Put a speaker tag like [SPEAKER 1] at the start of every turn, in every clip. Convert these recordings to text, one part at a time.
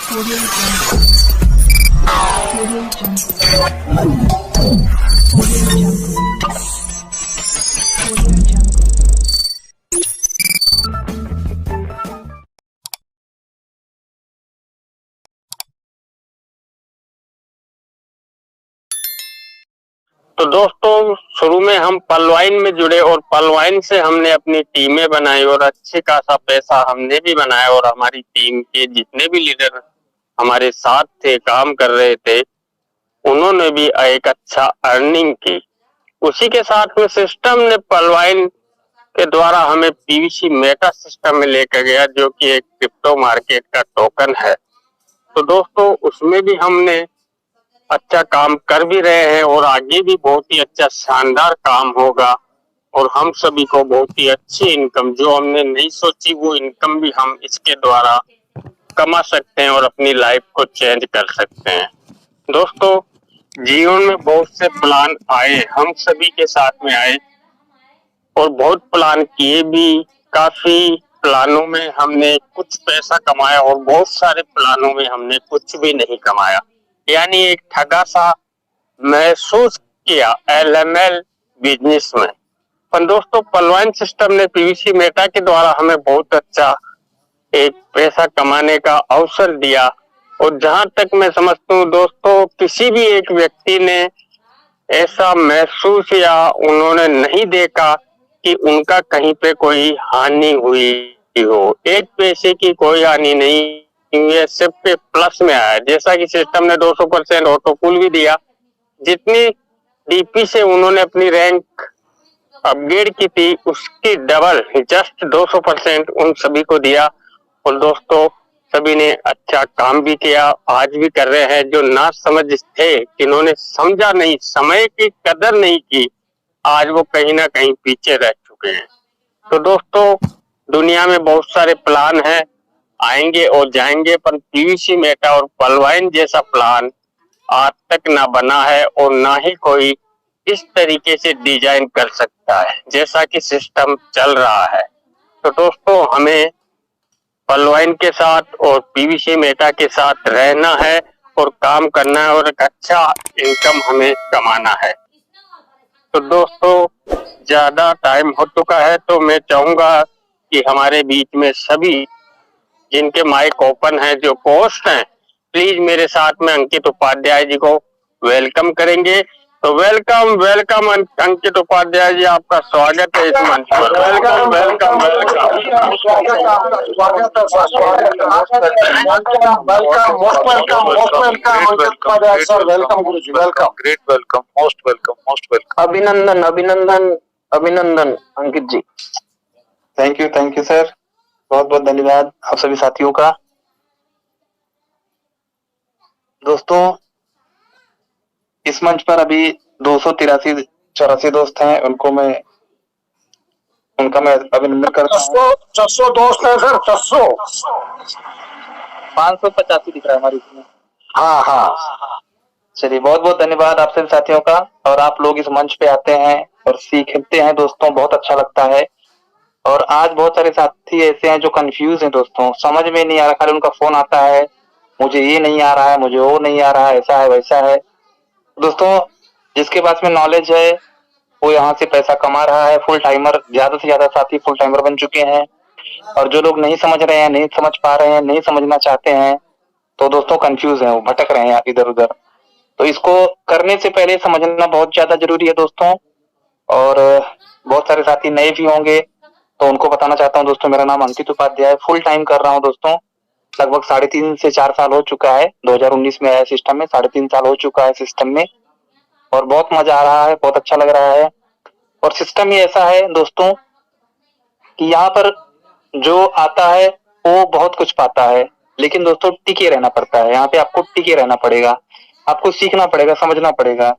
[SPEAKER 1] Audio Jungle. Audio Jungle. Audio Jungle. Audio Jungle.
[SPEAKER 2] तो दोस्तों, शुरू में हम पलवाइन में जुड़े और पलवाइन से हमने अपनी टीमें बनाई और अच्छे खासा पैसा हमने भी बनाया और हमारी टीम के जितने भी लीडर हमारे साथ थे, काम कर रहे थे, उन्होंने भी एक अच्छा अर्निंग की। उसी के साथ में सिस्टम ने पलवाइन के द्वारा हमें पीवीसी मेटा सिस्टम में लेकर गया, जो कि एक क्रिप्टो मार्केट का टोकन है। तो दोस्तों, उसमें भी हमने अच्छा काम कर भी रहे हैं और आगे भी बहुत ही अच्छा शानदार काम होगा और हम सभी को बहुत ही अच्छी इनकम, जो हमने नहीं सोची वो इनकम भी हम इसके द्वारा कमा सकते हैं और अपनी लाइफ को चेंज कर सकते हैं। दोस्तों, जीवन में बहुत से प्लान आए, हम सभी के साथ में आए और बहुत प्लान किए भी। काफी प्लानों में हमने कुछ पैसा कमाया और बहुत सारे प्लानों में हमने कुछ भी नहीं कमाया, यानी एक ठगा सा महसूस किया एलएमएल बिजनेस में। पर दोस्तों, पलवाइन सिस्टम ने पीवीसी मेटा के द्वारा हमें बहुत अच्छा एक पैसा कमाने का अवसर दिया। और जहां तक मैं समझता हूँ दोस्तों, किसी भी एक व्यक्ति ने ऐसा महसूस या उन्होंने नहीं देखा कि उनका कहीं पे कोई हानि हुई हो। एक पैसे की कोई हानि नहीं हुई है, सिर्फ पे प्लस में आया। जैसा कि सिस्टम ने 200% ऑटोकूल भी दिया, जितनी डीपी से उन्होंने अपनी रैंक अपग्रेड की थी उसकी डबल जस्ट 200% उन सभी को दिया। और दोस्तों, सभी ने अच्छा काम भी किया, आज भी कर रहे हैं। जो ना समझ थे, जिन्होंने समझा नहीं, समय की कदर नहीं की, आज वो कहीं ना कहीं पीछे रह चुके हैं। तो दोस्तों, दुनिया में बहुत सारे प्लान हैं, आएंगे और जाएंगे, पर पीवीसी मेटा और पलवाइन जैसा प्लान आज तक ना बना है और ना ही कोई इस तरीके से डिजाइन कर सकता है जैसा कि सिस्टम चल रहा है। तो दोस्तों, हमें पलवाइन के साथ और पीवीसी मेटा के साथ रहना है और काम करना है और एक अच्छा इनकम हमें कमाना है। तो दोस्तों, ज्यादा टाइम हो चुका है, तो मैं चाहूंगा कि हमारे बीच में सभी जिनके माइक ओपन है, जो पोस्ट हैं, प्लीज मेरे साथ में अंकित उपाध्याय जी को वेलकम करेंगे। तो वेलकम वेलकम अंकित उपाध्याय जी, आपका स्वागत है इस मंच पर। Welcome welcome welcome
[SPEAKER 3] great welcome, most welcome, most welcome.
[SPEAKER 4] अभिनंदन अभिनंदन अभिनंदन अंकित जी।
[SPEAKER 3] थैंक यू सर, बहुत बहुत धन्यवाद आप सभी साथियों का। दोस्तों, इस मंच पर अभी 283-84 दोस्त हैं, उनका मैं अभिनंदन करता हूँ।
[SPEAKER 4] 600 दोस्त है सर, 600
[SPEAKER 3] 585 दिख रहा है हमारी इसमें। हाँ, चलिए, बहुत बहुत धन्यवाद आप सभी साथियों का। और आप लोग इस मंच पे आते हैं और सीखते हैं दोस्तों, बहुत अच्छा लगता है। और आज बहुत सारे साथी ऐसे हैं जो कंफ्यूज हैं दोस्तों, समझ में नहीं आ रहा, खाली उनका फोन आता है, मुझे ये नहीं आ रहा है, मुझे वो नहीं आ रहा है, ऐसा है वैसा है। दोस्तों, जिसके पास में नॉलेज है वो यहाँ से पैसा कमा रहा है। फुल टाइमर, ज्यादा से ज्यादा साथी फुल टाइमर बन चुके हैं। और जो लोग नहीं समझ रहे हैं, नहीं समझ पा रहे हैं, नहीं समझना चाहते हैं, तो दोस्तों कंफ्यूज हैं, वो भटक रहे हैं इधर उधर। तो इसको करने से पहले समझना बहुत ज्यादा जरूरी है दोस्तों। और बहुत सारे साथी नए भी होंगे, तो उनको बताना चाहता हूँ दोस्तों, मेरा नाम अंकित उपाध्याय, फुल टाइम कर रहा हूँ दोस्तों। लगभग 3.5 से 4 साल हो चुका है। 2019 में आया सिस्टम में, 3.5 साल हो चुका है सिस्टम में, और बहुत मजा आ रहा है, बहुत अच्छा लग रहा है। और सिस्टम ही ऐसा है दोस्तों कि यहाँ पर जो आता है वो बहुत कुछ पाता है, लेकिन दोस्तों टिके रहना पड़ता है। यहाँ पे आपको टिके रहना पड़ेगा, आपको सीखना पड़ेगा, समझना पड़ेगा।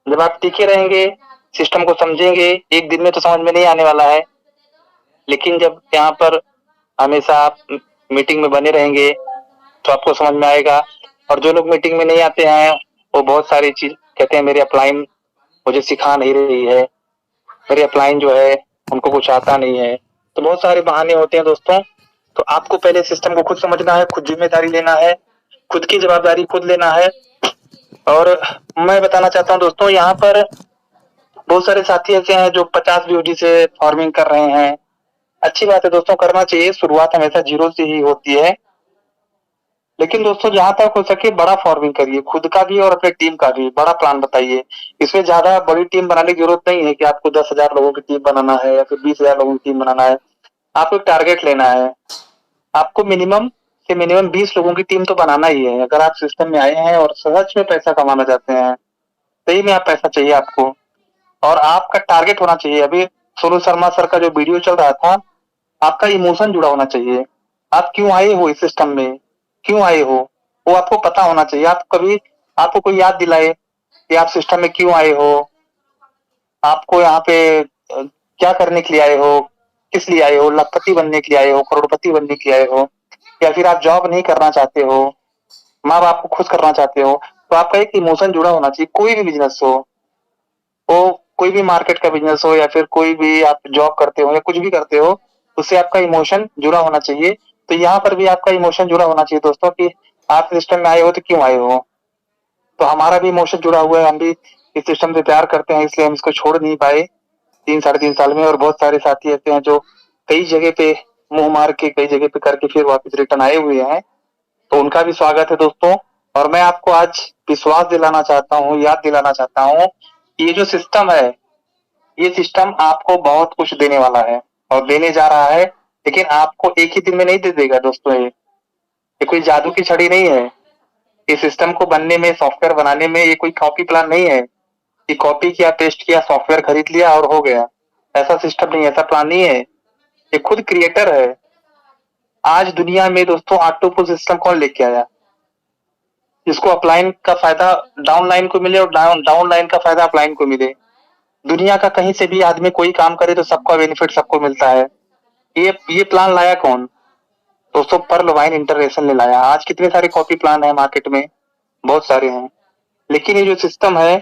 [SPEAKER 3] जब आप टिके रहेंगे, सिस्टम को समझेंगे, एक दिन में तो समझ में नहीं आने वाला है, लेकिन जब यहाँ पर हमेशा आप मीटिंग में बने रहेंगे तो आपको समझ में आएगा। और जो लोग मीटिंग में नहीं आते हैं, वो बहुत सारी चीज कहते हैं, मेरी अपलाइन मुझे सिखा नहीं रही है, मेरी अपलाइन जो है उनको कुछ आता नहीं है। तो बहुत सारे बहाने होते हैं दोस्तों। तो आपको पहले सिस्टम को खुद समझना है, खुद जिम्मेदारी लेना है, खुद की जवाबदारी खुद लेना है। और मैं बताना चाहता हूँ दोस्तों, यहाँ पर बहुत सारे साथी ऐसे हैं जो 50 बीओडी से फार्मिंग कर रहे हैं। अच्छी बात है दोस्तों, करना चाहिए। शुरुआत हमेशा जीरो से ही होती है। लेकिन दोस्तों जहां तक हो सके बड़ा फार्मिंग करिए, खुद का भी और अपने टीम का भी। बड़ा प्लान बताइए। इसमें ज्यादा बड़ी टीम बनाने की जरूरत नहीं है कि आपको 10,000 लोगों की टीम बनाना है या फिर 20,000 लोगों की टीम बनाना है। आपको एक टारगेट लेना है। आपको मिनिमम से मिनिमम 20 लोगों की टीम तो बनाना ही है। अगर आप सिस्टम में आए हैं और सच में पैसा कमाना चाहते हैं, सही में आप पैसा चाहिए आपको, और आपका टारगेट होना चाहिए। अभी सोनू शर्मा सर का जो वीडियो चल रहा था, आपका इमोशन जुड़ा होना चाहिए। आप क्यों आए हो इस सिस्टम में, क्यों आए हो, वो आपको पता होना चाहिए। आप कभी आपको कोई याद दिलाए कि आप सिस्टम में क्यों आए हो, आपको यहाँ पे क्या करने के लिए आए हो, किस लिए आए हो, लखपति बनने के लिए आए हो, करोड़पति बनने के लिए आए हो, या फिर आप जॉब नहीं करना चाहते हो, माँ बाप को खुश करना चाहते हो। तो आपका एक इमोशन जुड़ा होना चाहिए। कोई भी बिजनेस हो, वो कोई भी मार्केट का बिजनेस हो या फिर कोई भी आप जॉब करते हो या कुछ भी करते हो, उससे आपका इमोशन जुड़ा होना चाहिए। तो यहाँ पर भी आपका इमोशन जुड़ा होना चाहिए दोस्तों कि आप सिस्टम में आए हो तो क्यों आए हो। तो हमारा भी इमोशन जुड़ा हुआ है। हम भी इस सिस्टम से प्यार करते हैं, इसलिए हम इसको छोड़ नहीं पाए 3 साढ़े 3 साल में। और बहुत सारे साथी ऐसे हैं जो कई जगह पे मुंह मार के, कई जगह पे करके फिर वापस रिटर्न आए हुए हैं। तो उनका भी स्वागत है दोस्तों। और मैं आपको आज विश्वास दिलाना चाहता हूँ, याद दिलाना चाहता हूँ, ये जो सिस्टम है, ये सिस्टम आपको बहुत कुछ देने वाला है और देने जा रहा है। लेकिन आपको एक ही दिन में नहीं दे देगा दोस्तों। ये कोई जादू की छड़ी नहीं है। इस सिस्टम को बनने में, सॉफ्टवेयर बनाने में, ये कोई कॉपी प्लान नहीं है कि कॉपी किया, पेस्ट किया, सॉफ्टवेयर खरीद लिया और हो गया। ऐसा सिस्टम नहीं है, ऐसा प्लान नहीं है। ये खुद क्रिएटर है। आज दुनिया में दोस्तों ऑक्टोपस सिस्टम कौन लेके आया, जिसको अपलाइन का फायदा डाउनलाइन को मिले और डाउनलाइन का फायदा अपलाइन को मिले। दुनिया का कहीं से भी आदमी कोई काम करे तो सबका बेनिफिट सबको मिलता है। ये प्लान लाया कौन दोस्तों? पर्ल वाइन इंटरनेशनल ने लाया। आज कितने सारे कॉपी प्लान है मार्केट में, बहुत सारे हैं। लेकिन ये जो सिस्टम है,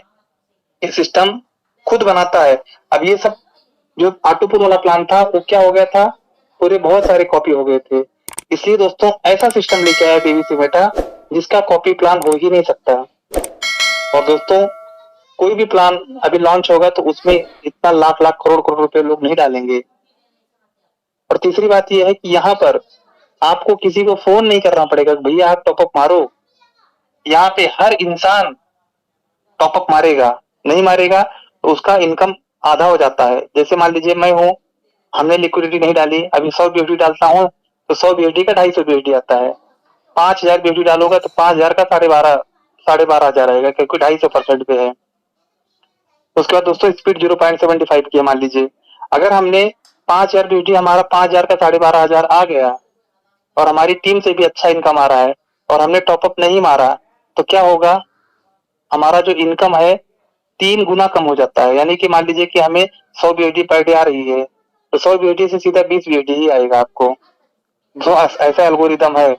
[SPEAKER 3] ये सिस्टम खुद बनाता है। अब ये सब जो ऑटोपुट वाला प्लान था, वो क्या हो गया था, पूरे बहुत सारे कॉपी हो गए थे। इसलिए दोस्तों ऐसा सिस्टम लेके आया बीवीसी मेटा जिसका कॉपी प्लान हो ही नहीं सकता। और दोस्तों कोई भी प्लान अभी लॉन्च होगा तो उसमें इतना लाख लाख करोड़ करोड़ रुपए लोग नहीं डालेंगे। और तीसरी बात यह है कि यहाँ पर आपको किसी को फोन नहीं करना पड़ेगा भैया आप टॉपअप मारो। यहाँ पे हर इंसान टॉपअप मारेगा, नहीं मारेगा तो उसका इनकम आधा हो जाता है। जैसे मान लीजिए मैं हूँ, हमने लिक्विडिटी नहीं डाली, अभी 100 बीएसडी डालता हूँ तो 100 बीएसडी का 250 बीएसडी आता है। 5,000 बीएसडी डालूंगा तो 5,000 का 12,500 आएगा, क्योंकि 250% पे है। उसके बाद दोस्तों स्पीड 0.75 की है मान लीजिए। अगर हमने 5,000 बीएसडी, हमारा 5,000 का 12,500 आ गया और हमारी टीम से भी अच्छा इनकम आ रहा है और हमने टॉपअप नहीं मारा, तो क्या होगा, हमारा जो इनकम है 3 गुना कम हो जाता है। यानी कि मान लीजिए कि हमें 100 बीएसडी पर डे आ रही है तो 100 बीएसडी से सीधा 20 बीएसडी ही आएगा आपको। जो ऐसा एल्गोरिदम है।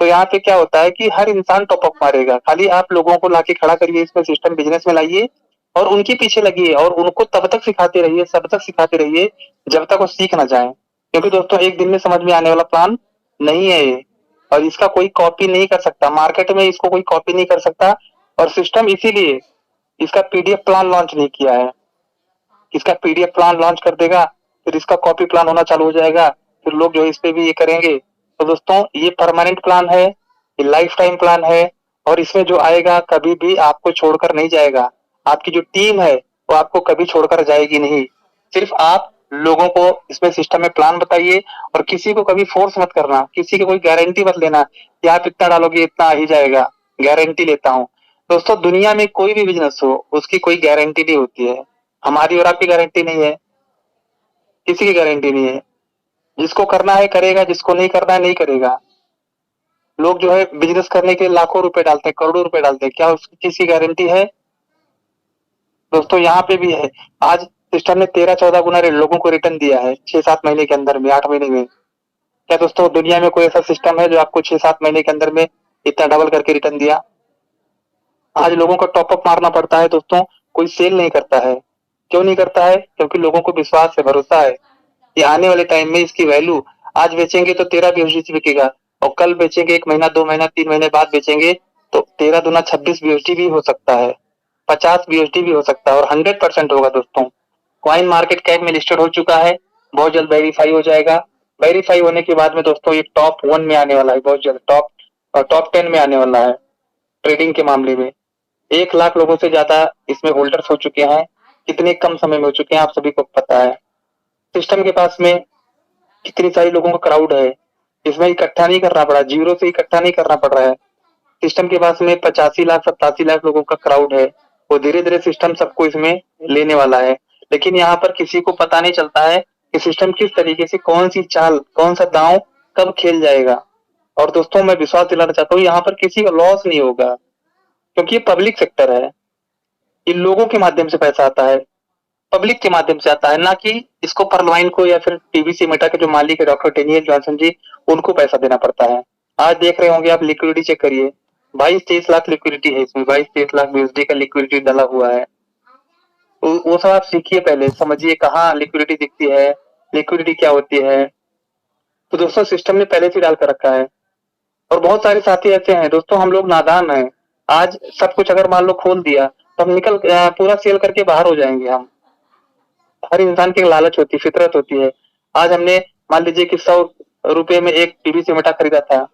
[SPEAKER 3] तो यहाँ पे क्या होता है कि हर इंसान टॉपअप मारेगा। खाली आप लोगों को लाके खड़ा करिए, इसमें सिस्टम बिजनेस में लाइए और उनके पीछे लगिए और उनको तब तक सिखाते रहिए, सब तक सिखाते रहिए जब तक वो सीख ना जाए। क्योंकि दोस्तों एक दिन में समझ में आने वाला प्लान नहीं है ये, और इसका कोई कॉपी नहीं कर सकता। मार्केट में इसको कोई कॉपी नहीं कर सकता। और सिस्टम इसीलिए इसका पीडीएफ प्लान लॉन्च नहीं किया है। इसका पीडीएफ प्लान लॉन्च कर देगा फिर इसका कॉपी प्लान होना चालू हो जाएगा, फिर लोग जो इस पे भी ये करेंगे। तो दोस्तों ये परमानेंट प्लान है, ये लाइफ टाइम प्लान है और इसमें जो आएगा कभी भी आपको छोड़कर नहीं जाएगा। आपकी जो टीम है वो आपको कभी छोड़कर जाएगी नहीं। सिर्फ आप लोगों को इसमें सिस्टम में प्लान बताइए और किसी को कभी फोर्स मत करना, किसी की कोई गारंटी मत लेना कि आप इतना डालोगे इतना आ ही जाएगा, गारंटी लेता हूँ। दोस्तों दुनिया में कोई भी बिजनेस हो उसकी कोई गारंटी नहीं होती है। हमारी और आपकी गारंटी नहीं है, किसी की गारंटी नहीं है। जिसको करना है करेगा, जिसको नहीं करना है नहीं करेगा। लोग जो है बिजनेस करने के लिए लाखों रुपए डालते हैं, करोड़ों रुपए डालते हैं, क्या उसकी किसी गारंटी है? दोस्तों यहाँ पे भी है। आज सिस्टम ने 13-14 गुना लोगों को रिटर्न दिया है 6-7 महीने के अंदर में, 8 महीने में। क्या दोस्तों दुनिया में कोई ऐसा सिस्टम है जो आपको 6-7 महीने के अंदर में इतना डबल करके रिटर्न दिया? आज लोगों को टॉपअप मारना पड़ता है दोस्तों, कोई सेल नहीं करता है। क्यों नहीं करता है? क्योंकि लोगों को विश्वास है, भरोसा है कि आने वाले टाइम में इसकी वैल्यू, आज बेचेंगे तो 13 बीएसडी से बिकेगा, और कल बेचेंगे 1 महीना 2 महीना 3 महीने बाद बेचेंगे तो 13 दूना 26 BUSD भी हो सकता है, 50 BUSD भी हो सकता है और 100% होगा दोस्तों। कॉइन मार्केट कैप में लिस्टेड हो चुका है, बहुत जल्द वेरीफाई हो जाएगा। वेरीफाई होने के बाद में दोस्तों ये टॉप 1 में आने वाला है, बहुत जल्द टॉप 10 में आने वाला है। ट्रेडिंग के मामले में 1 लाख लोगों से ज्यादा इसमें होल्डर्स हो चुके हैं। कितने कम समय में हो चुके हैं आप सभी को पता है। सिस्टम के पास में कितनी सारी लोगों का क्राउड है, इसमें इकट्ठा नहीं करना पड़ा, जीरो से इकट्ठा नहीं करना पड़ रहा है। सिस्टम के पास में 85 लाख 87 लाख लोगों का क्राउड है, वो धीरे धीरे सिस्टम सबको इसमें लेने वाला है। लेकिन यहाँ पर किसी को पता नहीं चलता है कि सिस्टम किस तरीके से कौन सी चाल कौन सा दांव कब खेल जाएगा। और दोस्तों मैं विश्वास दिलाना चाहता हूँ यहाँ पर किसी का लॉस नहीं होगा, क्योंकि ये पब्लिक सेक्टर है, इन लोगों के माध्यम से पैसा आता है, पब्लिक के माध्यम से आता है, ना कि इसको परलवाइन को या फिर टीवीसी मेटा के जो मालिक है डॉक्टर डेनियल जॉनसन जी उनको पैसा देना पड़ता है। आज देख रहे होंगे आप, लिक्विडिटी चेक करिए, 22-23 लाख लिक्विडिटी है इसमें, 22-23 लाख BUSD का लिक्विडिटी डाला हुआ है। वो सब आप सीखिए, पहले समझिए कहाँ लिक्विडिटी दिखती है, लिक्विडिटी क्या होती है। तो दोस्तों सिस्टम ने पहले से डाल कर रखा है। और बहुत सारे साथी ऐसे हैं दोस्तों, हम लोग नादान हैं, आज सब कुछ अगर मान लो खोल दिया तो हम पूरा सेल करके बाहर हो जाएंगे। हम हर इंसान की लालच होती है, फितरत होती है। आज हमने मान लीजिए कि 100 रुपए में एक पीवीसी मेटा खरीदा था,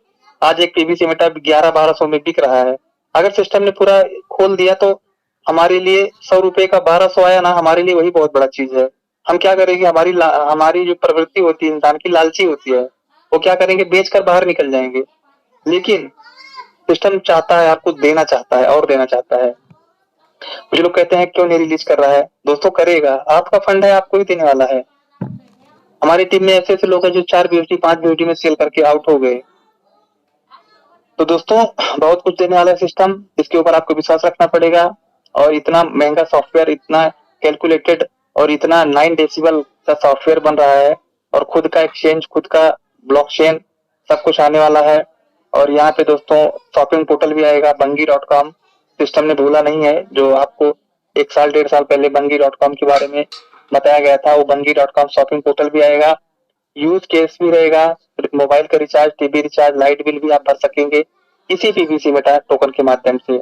[SPEAKER 3] आज एक पीवीसी मेटा 1100-1200 में बिक रहा है। अगर सिस्टम ने पूरा खोल दिया तो हमारे लिए 100 रुपए का 1200 आया ना, हमारे लिए वही बहुत बड़ा चीज है। हम क्या करेंगे, हमारी जो प्रवृत्ति होती है इंसान की, लालची होती है, वो क्या करेंगे, बेच कर बाहर निकल जाएंगे। लेकिन सिस्टम चाहता है, आपको देना चाहता है और देना चाहता है। कुछ लोग कहते हैं क्यों नहीं रिलीज कर रहा है, दोस्तों करेगा, आपका फंड है, आपको ही देने वाला है। हमारी टीम में ऐसे ऐसे लोग हैं जो 4 BUSD 5 BUSD में सेल करके आउट हो गए। तो दोस्तों बहुत कुछ देने वाला है सिस्टम, इसके ऊपर आपको विश्वास रखना पड़ेगा। और इतना महंगा सॉफ्टवेयर, इतना कैलकुलेटेड और इतना 9 डेसिबल का सॉफ्टवेयर बन रहा है, और खुद का एक्सचेंज, खुद का ब्लॉकचेन सब कुछ आने वाला है। और यहाँ पे दोस्तों शॉपिंग पोर्टल भी आएगा, Bungi.com। सिस्टम ने भूला नहीं है, जो आपको 1 साल 1.5 साल पहले Bungi.com के बारे में बताया गया था, वो Bungi.com शॉपिंग पोर्टल भी आएगा। यूज केस भी रहेगा, मोबाइल का recharge, TV recharge, light bill भी आप भर सकेंगे इसी पीवीसी मेटा टोकन के माध्यम से।